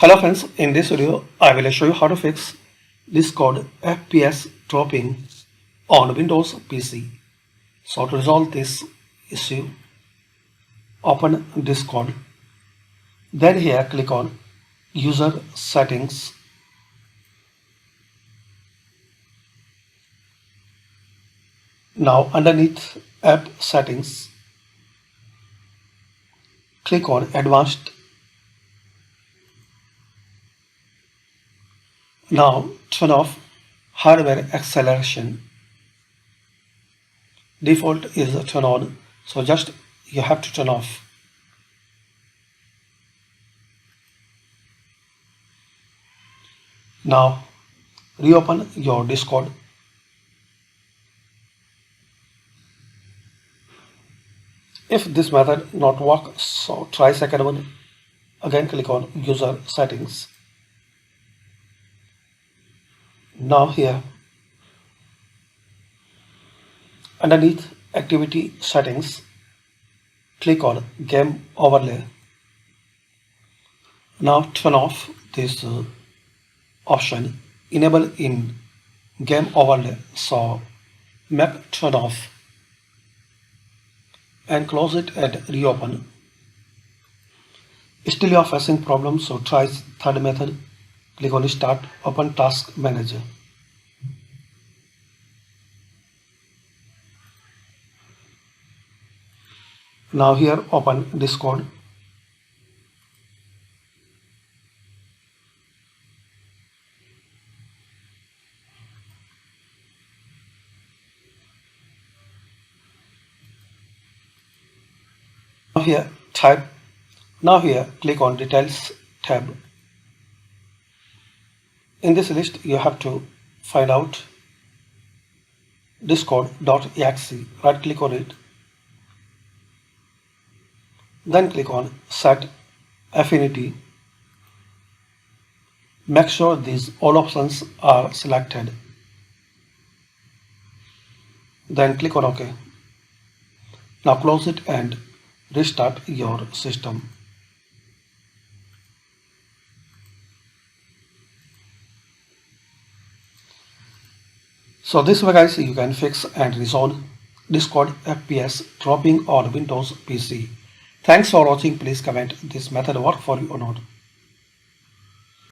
Hello friends, in this video I will show you how to fix Discord FPS dropping on Windows PC. So to resolve this issue, open Discord, then here click on User Settings. Now underneath App Settings, click on Advanced. Now turn off hardware acceleration. Default is turn on, so just you have to turn off. Now reopen your Discord. If this method not work, so try second one. Again click on User Settings. Now here underneath Activity Settings, click on Game Overlay. Now turn off this option, enable in Game Overlay, so map turn off, and close it and reopen. Still you are facing problems, so try third method. Click on Start, open Task Manager. Now here open Discord. Now here click on Details tab. In this list you have to find out discord.exe. Right click on it, then click on Set Affinity. Make sure these all options are selected, then click on OK. Now close it and restart your system. So this way guys, you can fix and resolve Discord FPS dropping on Windows PC. Thanks for watching. Please comment this method work for you or not.